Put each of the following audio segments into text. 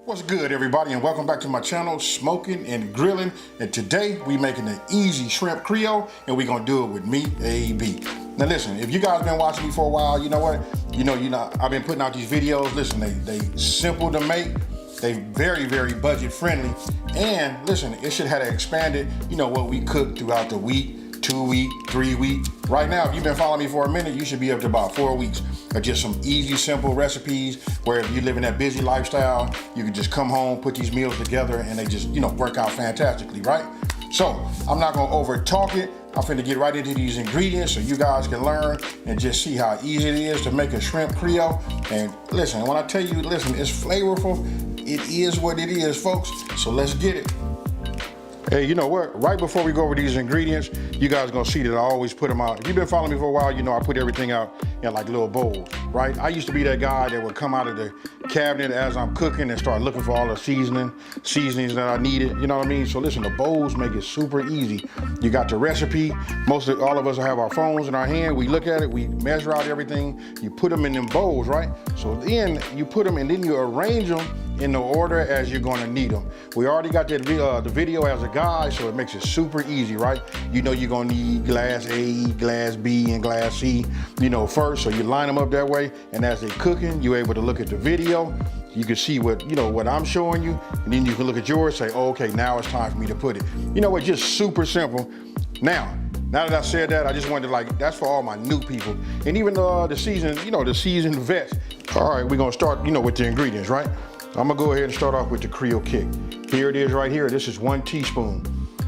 What's good, everybody, and welcome back to my channel, Smoking and Grilling. And today we making an easy shrimp Creole, and we're gonna do it with meat AB. Now listen, if you guys been watching me for a while, you know what? You know, I've been putting out these videos. Listen, they simple to make. They very, very budget friendly. And listen, it should have expanded, you know, what we cook throughout the week, 2 week, 3 week. Right now, if you've been following me for a minute, you should be up to about 4 weeks of just some easy, simple recipes where if you live in that busy lifestyle, you can just come home, put these meals together, and they just, you know, work out fantastically, right? So I'm not gonna over talk it. I'm finna get right into these ingredients so you guys can learn and just see how easy it is to make a shrimp Creole. And listen, when I tell you, listen, it's flavorful. It is what it is, folks. So let's get it. Hey, you know what? Right before we go over these ingredients, you guys gonna see that I always put them out. If you've been following me for a while, you know I put everything out in like little bowls, right? I used to be that guy that would come out of the cabinet as I'm cooking and start looking for all the seasonings that I needed, you know what I mean? So listen, the bowls make it super easy. You got the recipe. All of us have our phones in our hand. We look at it, we measure out everything. You put them in them bowls, right? So then you put them and then you arrange them in the order as you're gonna need them. We already got that the video as a guide, so it makes it super easy, right? You know you're gonna need glass A, glass B, and glass C, you know, first, so you line them up that way, and as they're cooking, you're able to look at the video, you can see what, you know, what I'm showing you, and then you can look at yours, say, oh, okay, now it's time for me to put it. You know what, just super simple. Now that I said that, I just wanted to, like, that's for all my new people, and even the seasoned, you know, the seasoned vets. All right, we're gonna start, you know, with the ingredients, right? I'm gonna go ahead and start off with the Creole kick. Here it is right here. This is 1 teaspoon.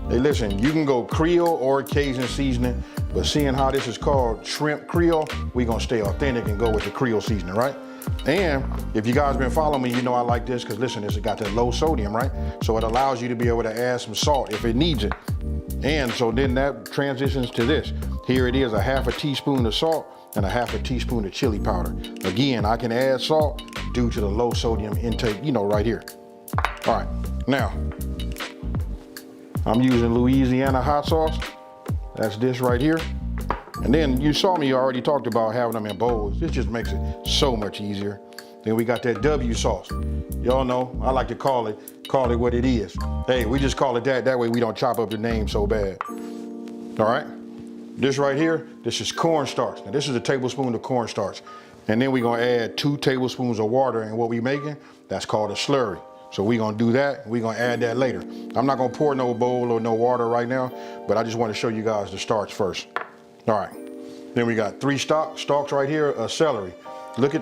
Hey, listen, you can go Creole or Cajun seasoning, but seeing how this is called shrimp Creole, we're gonna stay authentic and go with the Creole seasoning, right? And if you guys been following me, you know I like this because listen, this has got that low sodium, right? So it allows you to be able to add some salt if it needs it. And so then that transitions to this. Here it is, a 1/2 teaspoon of salt and a 1/2 teaspoon of chili powder. Again, I can add salt due to the low sodium intake, you know, right here. All right, now, I'm using Louisiana hot sauce. That's this right here. And then you saw me already talked about having them in bowls. This just makes it so much easier. Then we got that W sauce. Y'all know, I like to call it what it is. Hey, we just call it that. That way we don't chop up the name so bad. All right, this right here, this is cornstarch. Now this is a tablespoon of cornstarch. And then we're gonna add 2 tablespoons of water, and what we making, that's called a slurry. So we're gonna do that, we're gonna add that later. I'm not gonna pour no bowl or no water right now, but I just wanna show you guys the starch first. All right, then we got 3 stalks right here of celery.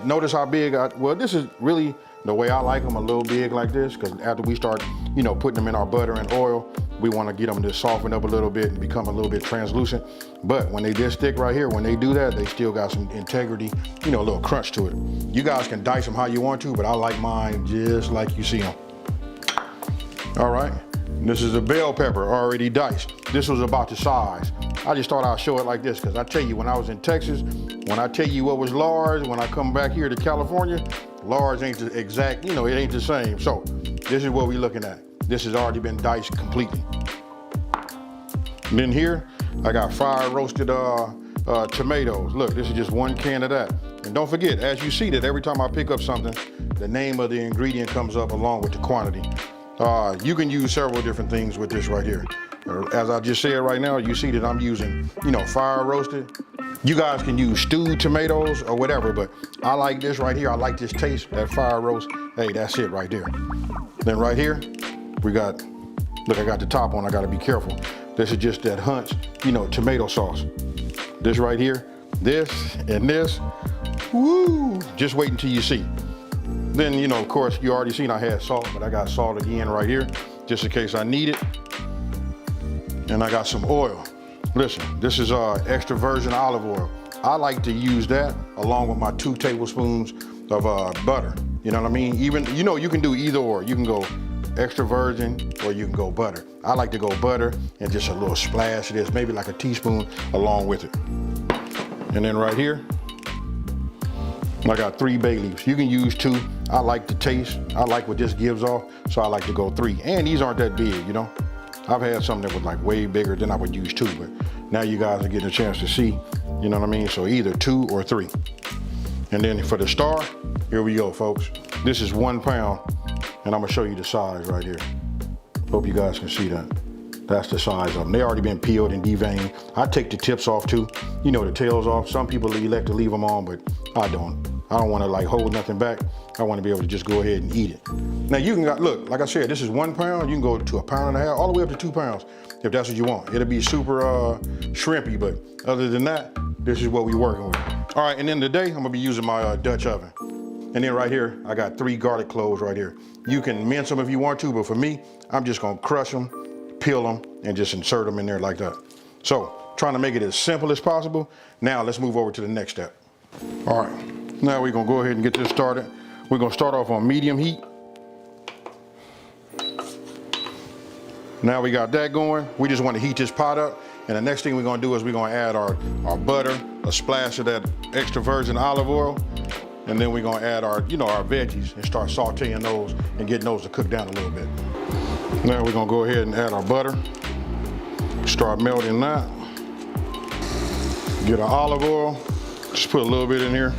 Notice how big, well, this is really the way I like them, a little big like this, because after we start, you know, putting them in our butter and oil, we want to get them to soften up a little bit and become a little bit translucent. But when they this thick right here, when they do that, they still got some integrity, you know, a little crunch to it. You guys can dice them how you want to, but I like mine just like you see them. All right, this is a bell pepper already diced. This was about the size. I just thought I'd show it like this, because I tell you, when I was in Texas, when I tell you what was large, when I come back here to California, large ain't the exact, you know, it ain't the same. So this is what we're looking at. This has already been diced completely. And then here, I got fire roasted tomatoes. Look, this is just 1 can of that. And don't forget, as you see that every time I pick up something, the name of the ingredient comes up along with the quantity. You can use several different things with this right here. As I just said right now, you see that I'm using, you know, fire roasted. You guys can use stewed tomatoes or whatever, but I like this right here. I like this taste, that fire roast. Hey, that's it right there. Then right here, we got, look, I got the top on, I gotta be careful. This is just that Hunt's, you know, tomato sauce. This right here, this and this, woo, just wait until you see. Then, you know, of course, you already seen I had salt, but I got salt again right here, just in case I need it. And I got some oil. Listen, this is extra virgin olive oil. I like to use that along with my 2 tablespoons of butter. You know what I mean? Even, you know, you can do either or. You can go extra virgin or you can go butter. I like to go butter and just a little splash of this, maybe like a teaspoon along with it. And then right here, I got 3 bay leaves. You can use 2. I like the taste. I like what this gives off, so I like to go 3. And these aren't that big, you know? I've had some that was like way bigger than I would use 2, but now you guys are getting a chance to see, you know what I mean? So either 2 or 3. And then for the star, here we go, folks. This is 1 pound And I'm gonna show you the size right here. Hope you guys can see that. That's the size of them. They already been peeled and deveined. I take the tips off too. You know, the tails off. Some people elect to leave them on, but I don't. I don't want to like hold nothing back. I want to be able to just go ahead and eat it. Now you can, look, like I said, this is 1 pound. You can go to 1.5 pounds, all the way up to 2 pounds, if that's what you want. It'll be super shrimpy, but other than that, this is what we're working with. All right, and then today, I'm gonna be using my Dutch oven. And then right here, I got 3 garlic cloves right here. You can mince them if you want to, but for me, I'm just gonna crush them, peel them, and just insert them in there like that. So, trying to make it as simple as possible. Now, let's move over to the next step. All right, now we're gonna go ahead and get this started. We're gonna start off on medium heat. Now we got that going. We just want to heat this pot up. And the next thing we're gonna do is we're gonna add our butter, a splash of that extra virgin olive oil, and then we're gonna add our veggies and start sauteing those and getting those to cook down a little bit. Now we're gonna go ahead and add our butter, start melting that. Get our olive oil, just put a little bit in here.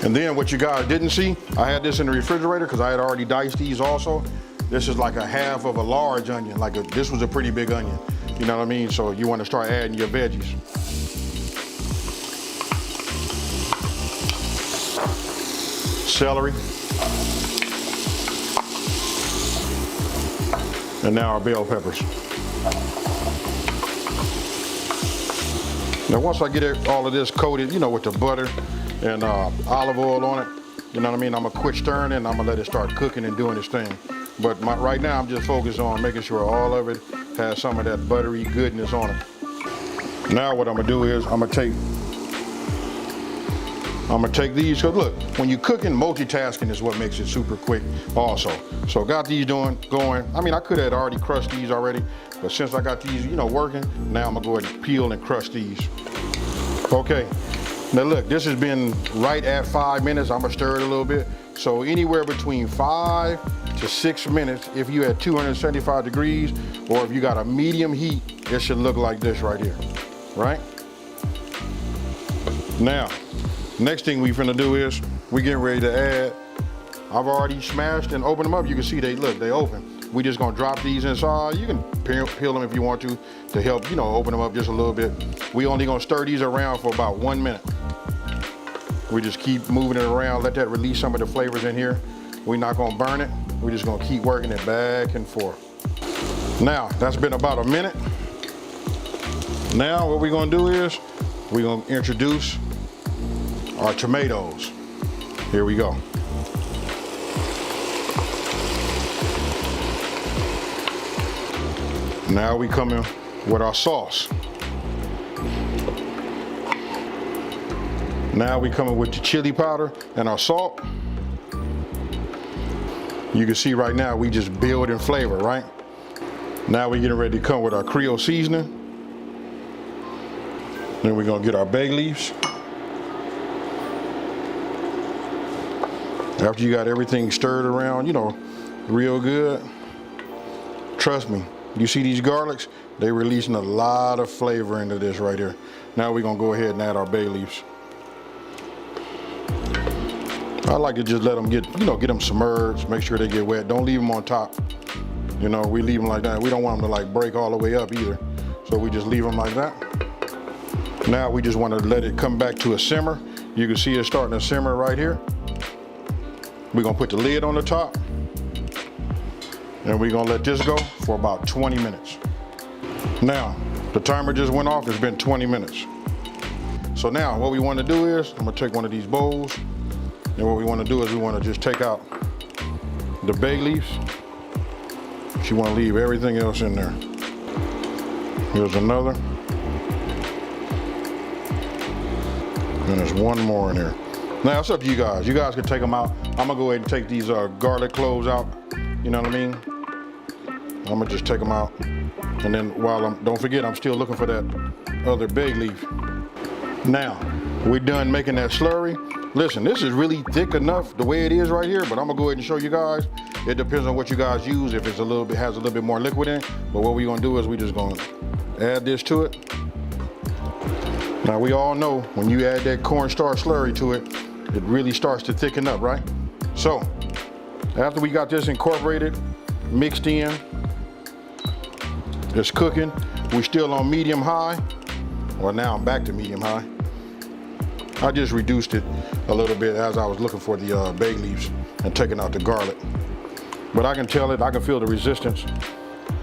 And then what you guys didn't see, I had this in the refrigerator because I had already diced these also. This is like a half of a large onion, this was a pretty big onion. You know what I mean? So you want to start adding your veggies. Celery. And now our bell peppers. Now once I get all of this coated, with the butter and olive oil on it, you know what I mean? I'm gonna quit stirring and I'm gonna let it start cooking and doing its thing. But right now I'm just focused on making sure all of it has some of that buttery goodness on it. Now what I'm gonna do is I'm gonna take these, because look, when you're cooking, multitasking is what makes it super quick also. So got these going. I mean, I could have already crushed these already, but since I got these, working, now I'm gonna go ahead and peel and crush these. Okay, now look, this has been right at 5 minutes. I'm gonna stir it a little bit. So anywhere between 5 to 6 minutes, if you at 275 degrees, or if you got a medium heat, it should look like this right here, right? Now, next thing we finna do is, we getting ready to add, I've already smashed and opened them up. You can see they open. We just gonna drop these inside. You can peel them if you want to help, open them up just a little bit. We only gonna stir these around for about 1 minute. We just keep moving it around, let that release some of the flavors in here. We're not gonna burn it. We're just gonna keep working it back and forth. Now, that's been about a minute. Now, what we're gonna do is, we're gonna introduce our tomatoes. Here we go. Now we come in with our sauce. Now we come in with the chili powder and our salt. You can see right now we just build in flavor, right? Now we're getting ready to come with our Creole seasoning. Then we're gonna get our bay leaves. After you got everything stirred around, real good, trust me, you see these garlics? They're releasing a lot of flavor into this right here. Now we're gonna go ahead and add our bay leaves. I like to just let them get them submerged, make sure they get wet. Don't leave them on top. We leave them like that. We don't want them to break all the way up either. So we just leave them like that. Now we just want to let it come back to a simmer. You can see it starting to simmer right here. We're gonna put the lid on the top. And we're gonna let this go for about 20 minutes. Now, the timer just went off, it's been 20 minutes. So now what we wanna do is, I'm gonna take one of these bowls, and what we wanna do is we wanna just take out the bay leaves. You wanna leave everything else in there. Here's another. And there's one more in here. Now it's up to you guys. You guys can take them out. I'm gonna go ahead and take these garlic cloves out. You know what I mean? I'm gonna just take them out. And then don't forget, I'm still looking for that other bay leaf. Now, we're done making that slurry. Listen, this is really thick enough the way it is right here, but I'm gonna go ahead and show you guys. It depends on what you guys use, if it's has a little bit more liquid in it. But what we're gonna do is we're just gonna add this to it. Now we all know when you add that cornstarch slurry to it, it really starts to thicken up, right? So After we got this incorporated, mixed in, it's cooking. We're still on medium high. Well, now I'm back to medium high. I just reduced it a little bit as I was looking for the bay leaves and taking out the garlic. But I can tell it, I can feel the resistance,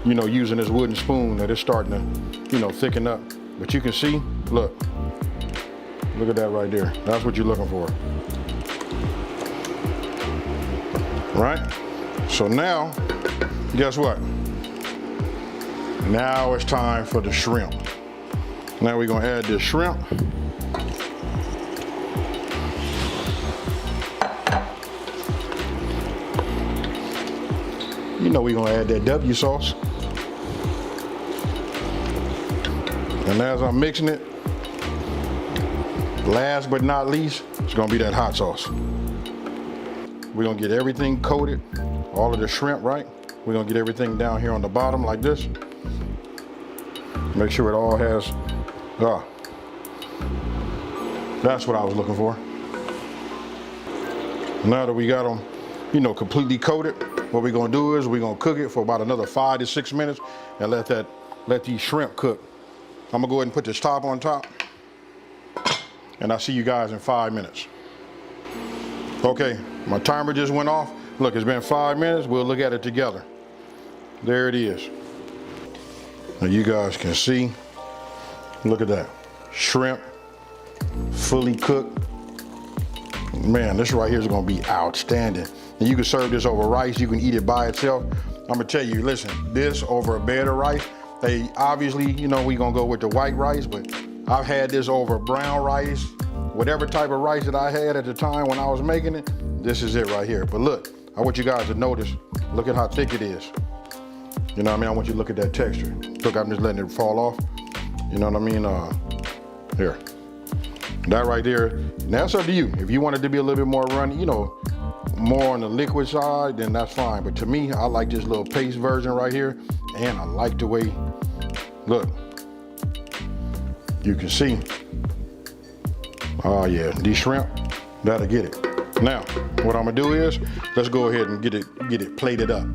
you know, using this wooden spoon that it's starting to, you know, thicken up. But you can see, look at that right there. That's what you're looking for. Right? So now, guess what? Now it's time for the shrimp. Now we're gonna add this shrimp. You know we're gonna add that W sauce. And as I'm mixing it, last but not least, it's gonna be that hot sauce. We're gonna get everything coated, all of the shrimp, right? We're gonna get everything down here on the bottom like this. Make sure it all has, that's what I was looking for. Now that we got them, you know, completely coated, what we're gonna do is we're gonna cook it for about another 5 to 6 minutes and let these shrimp cook. I'm gonna go ahead and put this top on top, and I'll see you guys in 5 minutes. Okay, my timer just went off. Look, it's been 5 minutes. We'll look at it together. There it is. Now you guys can see, look at that. Shrimp, fully cooked. Man, this right here is gonna be outstanding. And you can serve this over rice, you can eat it by itself. I'm gonna tell you, listen, this over a bed of rice, hey, obviously, you know, we gonna go with the white rice, but I've had this over brown rice, whatever type of rice that I had at the time when I was making it, this is it right here. But look, I want you guys to notice, look at how thick it is. You know what I mean? I want you to look at that texture. Look, I'm just letting it fall off. You know what I mean? Here. That right there, now that's up to you. If you want it to be a little bit more runny, you know, more on the liquid side, then that's fine. But to me, I like this little paste version right here. And I like the way, look, you can see. Oh yeah, these shrimp, that'll get it. Now, what I'm gonna do is, let's go ahead and get it plated up.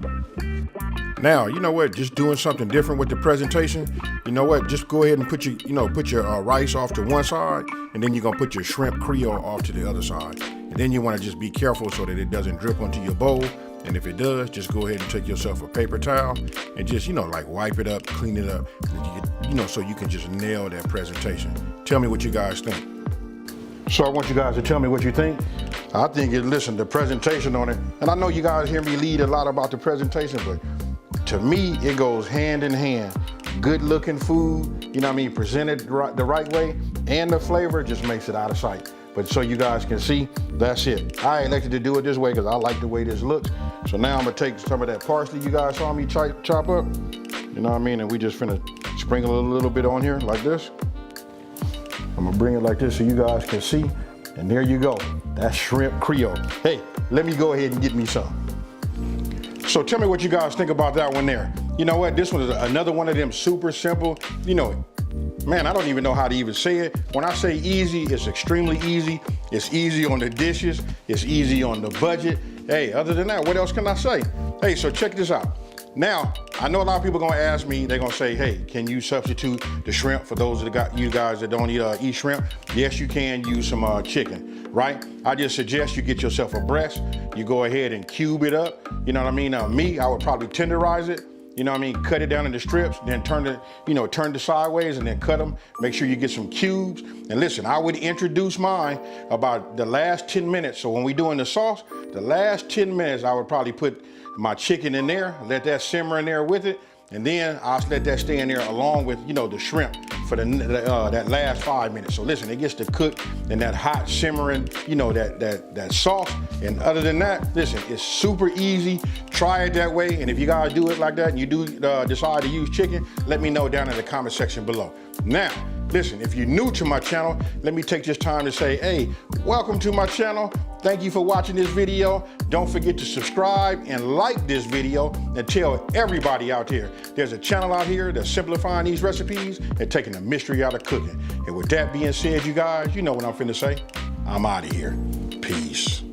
Now, you know what, just doing something different with the presentation, you know what, just go ahead and put your rice off to one side, and then you're gonna put your shrimp Creole off to the other side. And then you wanna just be careful so that it doesn't drip onto your bowl. And if it does, just go ahead and take yourself a paper towel and just, you know, like wipe it up, clean it up, you know, so you can just nail that presentation. Tell me what you guys think. So I want you guys to tell me what you think. I think listen, the presentation on it, and I know you guys hear me lead a lot about the presentation, but to me, it goes hand in hand. Good looking food, you know what I mean, presented the right way, and the flavor just makes it out of sight. But so you guys can see, that's it. I elected to do it this way because I like the way this looks. So now I'm gonna take some of that parsley you guys saw me chop up, you know what I mean, and we just finna sprinkle a little bit on here like this. I'm gonna bring it like this so you guys can see, and there you go. That's shrimp Creole. Hey, let me go ahead and get me some. So tell me what you guys think about that one there. You know what, this one is another one of them super simple, you know, man, I don't even know how to even say it. When I say easy, it's extremely easy. It's easy on the dishes. It's easy on the budget. Hey, other than that, what else can I say? Hey, so check this out. Now, I know a lot of people are gonna ask me, they're gonna say, hey, can you substitute the shrimp for those that you guys that don't eat shrimp? Yes, you can use some chicken, right? I just suggest you get yourself a breast. You go ahead and cube it up. You know what I mean? Me, I would probably tenderize it. You know what I mean? Cut it down into strips, then turn it sideways and then cut them. Make sure you get some cubes. And listen, I would introduce mine about the last 10 minutes. So when we're doing the sauce, the last 10 minutes, I would probably put my chicken in there, let that simmer in there with it. And then I'll let that stay in there along with, you know, the shrimp for that last 5 minutes. So listen, it gets to cook in that hot simmering, you know, that sauce. And other than that, listen, it's super easy. Try it that way. And if you guys do it like that and you do decide to use chicken, let me know down in the comment section below. Now, listen, if you're new to my channel, let me take this time to say, hey, welcome to my channel. Thank you for watching this video. Don't forget to subscribe and like this video and tell everybody out there there's a channel out here that's simplifying these recipes and taking the mystery out of cooking. And with that being said, you guys, you know what I'm finna say. I'm out of here. Peace.